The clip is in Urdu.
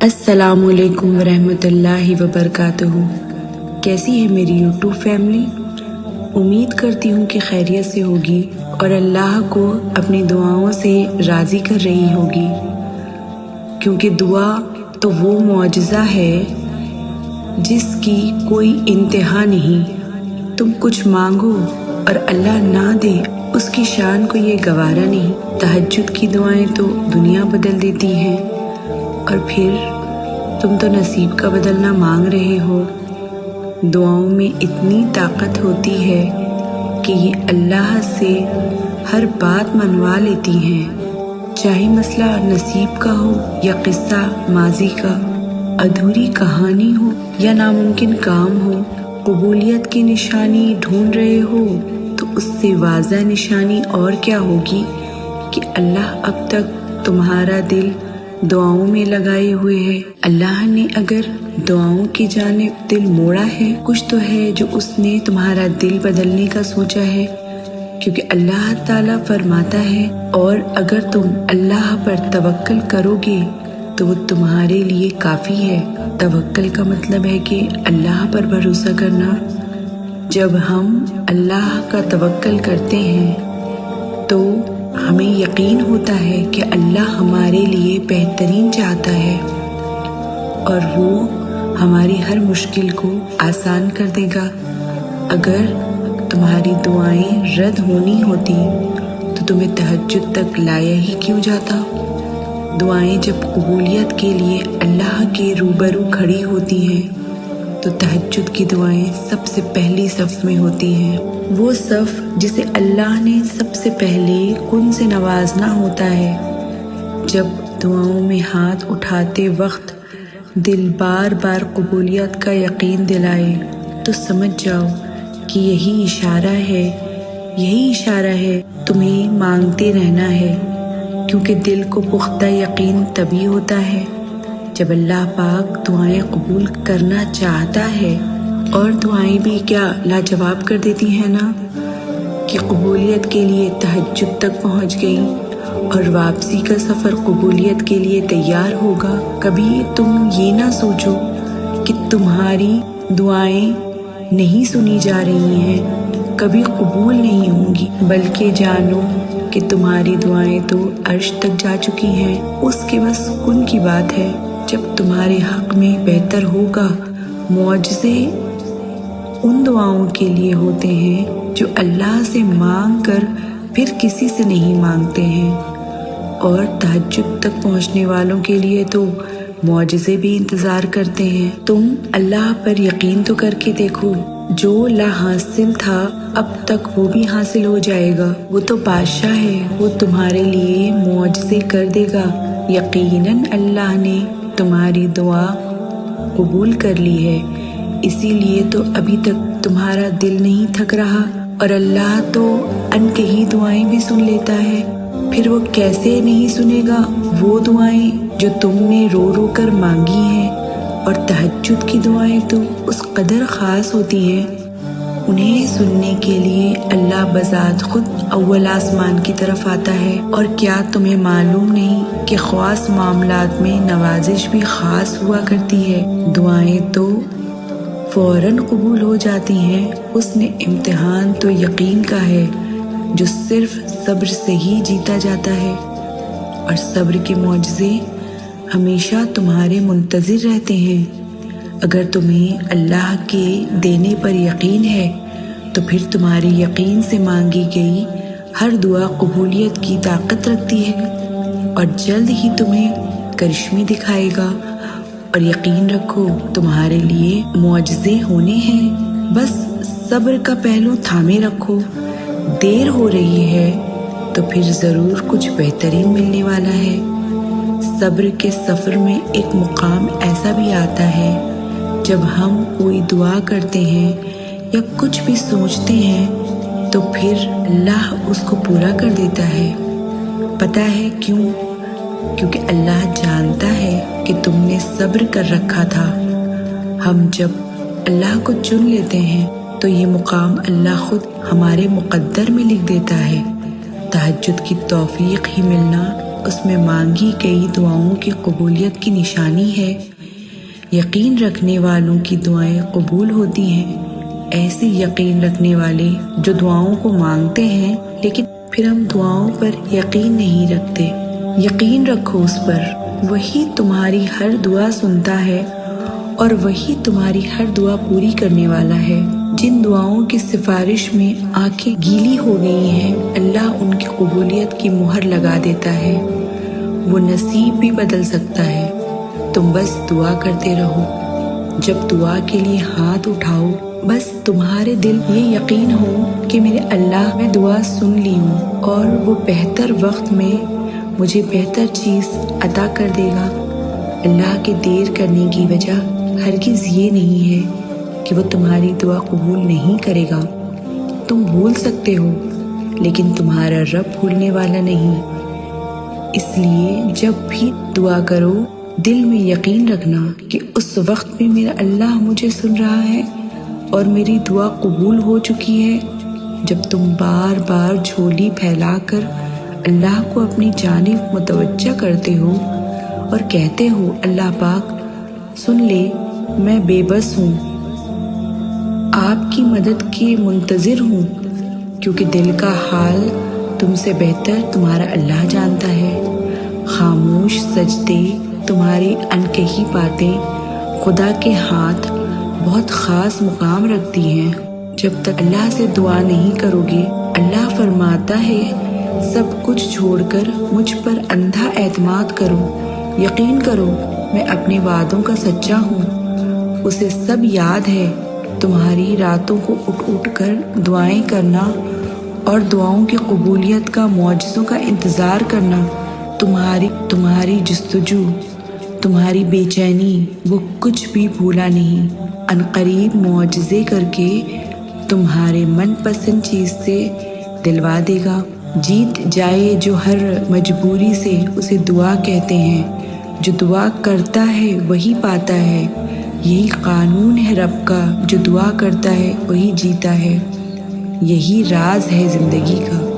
السلام علیکم ورحمۃ اللہ وبرکاتہ۔ کیسی ہے میری یوٹیوب فیملی؟ امید کرتی ہوں کہ خیریت سے ہوگی اور اللہ کو اپنی دعاؤں سے راضی کر رہی ہوگی، کیونکہ دعا تو وہ معجزہ ہے جس کی کوئی انتہا نہیں۔ تم کچھ مانگو اور اللہ نہ دے، اس کی شان کو یہ گوارا نہیں۔ تہجد کی دعائیں تو دنیا بدل دیتی ہیں، اور پھر تم تو نصیب کا بدلنا مانگ رہے ہو۔ دعاؤں میں اتنی طاقت ہوتی ہے کہ یہ اللہ سے ہر بات منوا لیتی ہیں، چاہے مسئلہ نصیب کا ہو یا قصہ ماضی کا، ادھوری کہانی ہو یا ناممکن کام ہو۔ قبولیت کی نشانی ڈھونڈ رہے ہو تو اس سے واضح نشانی اور کیا ہوگی کہ اللہ اب تک تمہارا دل دعاؤں میں لگائے ہوئے ہے۔ اللہ نے اگر دعاؤں کی جانب دل موڑا ہے، کچھ تو ہے جو اس نے تمہارا دل بدلنے کا سوچا ہے، کیونکہ اللہ تعالیٰ فرماتا ہے، اور اگر تم اللہ پر توکل کرو گے تو وہ تمہارے لیے کافی ہے۔ توکل کا مطلب ہے کہ اللہ پر بھروسہ کرنا۔ جب ہم اللہ کا توکل کرتے ہیں تو ہمیں یقین ہوتا ہے کہ اللہ ہمارے لیے بہترین چاہتا ہے اور وہ ہماری ہر مشکل کو آسان کر دے گا۔ اگر تمہاری دعائیں رد ہونی ہوتی تو تمہیں تہجد تک لایا ہی کیوں جاتا؟ دعائیں جب قبولیت کے لیے اللہ کے روبرو کھڑی ہوتی ہیں تو تہجد کی دعائیں سب سے پہلی صف میں ہوتی ہیں، وہ صف جسے اللہ نے سب سے پہلے کن سے نوازنا ہوتا ہے۔ جب دعاؤں میں ہاتھ اٹھاتے وقت دل بار بار قبولیت کا یقین دلائے تو سمجھ جاؤ کہ یہی اشارہ ہے تمہیں مانگتے رہنا ہے، کیونکہ دل کو پختہ یقین تبھی ہوتا ہے جب اللہ پاک دعائیں قبول کرنا چاہتا ہے۔ اور دعائیں بھی کیا لاجواب کر دیتی ہیں نا، کہ قبولیت کے لیے تہجد تک پہنچ گئی اور واپسی کا سفر قبولیت کے لیے تیار ہوگا۔ کبھی تم یہ نہ سوچو کہ تمہاری دعائیں نہیں سنی جا رہی ہیں، کبھی قبول نہیں ہوں گی، بلکہ جانو کہ تمہاری دعائیں تو عرش تک جا چکی ہیں۔ اس کے بس کن کی بات ہے، جب تمہارے حق میں بہتر ہوگا۔ معجزے ان دعاؤں کے لیے ہوتے ہیں جو اللہ سے مانگ کر پھر کسی سے نہیں مانگتے ہیں، اور تہجد تک پہنچنے والوں کے لیے تو معجزے بھی انتظار کرتے ہیں۔ تم اللہ پر یقین تو کر کے دیکھو، جو لا حاصل تھا اب تک وہ بھی حاصل ہو جائے گا۔ وہ تو بادشاہ ہے، وہ تمہارے لیے معجزے کر دے گا۔ یقیناً اللہ نے تمہاری دعا قبول کر لی ہے، اسی لیے تو ابھی تک تمہارا دل نہیں تھک رہا، اور اللہ تو انکہی دعائیں بھی سن لیتا ہے۔ پھر وہ کیسے نہیں سنے گا وہ دعائیں جو تم نے رو رو کر مانگی ہیں؟ اور تہجد کی دعائیں تو اس قدر خاص ہوتی ہیں، انہیں سننے کے لیے اللہ بذات خود اول آسمان کی طرف آتا ہے۔ اور کیا تمہیں معلوم نہیں کہ خاص معاملات میں نوازش بھی خاص ہوا کرتی ہے؟ دعائیں تو فوراً قبول ہو جاتی ہیں، اس نے امتحان تو یقین کا ہے جو صرف صبر سے ہی جیتا جاتا ہے، اور صبر کے معجزے ہمیشہ تمہارے منتظر رہتے ہیں۔ اگر تمہیں اللہ کے دینے پر یقین ہے تو پھر تمہارے یقین سے مانگی گئی ہر دعا قبولیت کی طاقت رکھتی ہے، اور جلد ہی تمہیں کرشمے دکھائے گا۔ اور یقین رکھو تمہارے لیے معجزے ہونے ہیں، بس صبر کا پہلو تھامے رکھو۔ دیر ہو رہی ہے تو پھر ضرور کچھ بہترین ملنے والا ہے۔ صبر کے سفر میں ایک مقام ایسا بھی آتا ہے جب ہم کوئی دعا کرتے ہیں یا کچھ بھی سوچتے ہیں تو پھر اللہ اس کو پورا کر دیتا ہے۔ پتہ ہے کیوں؟ کیونکہ اللہ جانتا ہے کہ تم نے صبر کر رکھا تھا۔ ہم جب اللہ کو چن لیتے ہیں تو یہ مقام اللہ خود ہمارے مقدر میں لکھ دیتا ہے۔ تہجد کی توفیق ہی ملنا اس میں مانگی گئی دعاؤں کی قبولیت کی نشانی ہے۔ یقین رکھنے والوں کی دعائیں قبول ہوتی ہیں۔ ایسے یقین رکھنے والے جو دعاؤں کو مانگتے ہیں لیکن پھر ہم دعاؤں پر یقین نہیں رکھتے۔ یقین رکھو اس پر، وہی تمہاری ہر دعا سنتا ہے اور وہی تمہاری ہر دعا پوری کرنے والا ہے۔ جن دعاؤں کی سفارش میں آنکھیں گیلی ہو گئی ہیں، اللہ ان کی قبولیت کی مہر لگا دیتا ہے۔ وہ نصیب بھی بدل سکتا ہے۔ تم بس دعا کرتے رہو۔ جب دعا کے لیے ہاتھ اٹھاؤ، بس تمہارے دل یہ یقین ہو کہ میرے اللہ میں دعا سن لی ہوں اور وہ بہتر وقت میں مجھے بہتر چیز عطا کر دے گا۔ اللہ کے دیر کرنے کی وجہ ہرگز یہ نہیں ہے کہ وہ تمہاری دعا قبول نہیں کرے گا۔ تم بھول سکتے ہو لیکن تمہارا رب بھولنے والا نہیں۔ اس لیے جب بھی دعا کرو دل میں یقین رکھنا کہ اس وقت میں میرا اللہ مجھے سن رہا ہے اور میری دعا قبول ہو چکی ہے۔ جب تم بار بار جھولی پھیلا کر اللہ کو اپنی جانب متوجہ کرتے ہو اور کہتے ہو اللہ پاک سن لے، میں بے بس ہوں، آپ کی مدد کے منتظر ہوں، کیونکہ دل کا حال تم سے بہتر تمہارا اللہ جانتا ہے۔ خاموش سجدے، تمہاری انکہی باتیں خدا کے ہاتھ بہت خاص مقام رکھتی ہیں۔ جب تک اللہ سے دعا نہیں کرو گے، اللہ فرماتا ہے سب کچھ چھوڑ کر مجھ پر اندھا اعتماد کرو، یقین کرو میں اپنے وعدوں کا سچا ہوں۔ اسے سب یاد ہے، تمہاری راتوں کو اٹھ اٹھ کر دعائیں کرنا اور دعاؤں کی قبولیت کا معجزوں کا انتظار کرنا، تمہاری جستجو، تمہاری بے چینی، وہ کچھ بھی بھولا نہیں۔ عنقریب معجزے کر کے تمہارے من پسند چیز سے دلوا دے گا۔ جیت جائے جو ہر مجبوری سے، اسے دعا کہتے ہیں۔ جو دعا کرتا ہے وہی پاتا ہے۔ یہی قانون ہے رب کا، جو دعا کرتا ہے وہی جیتا ہے۔ یہی راز ہے زندگی کا۔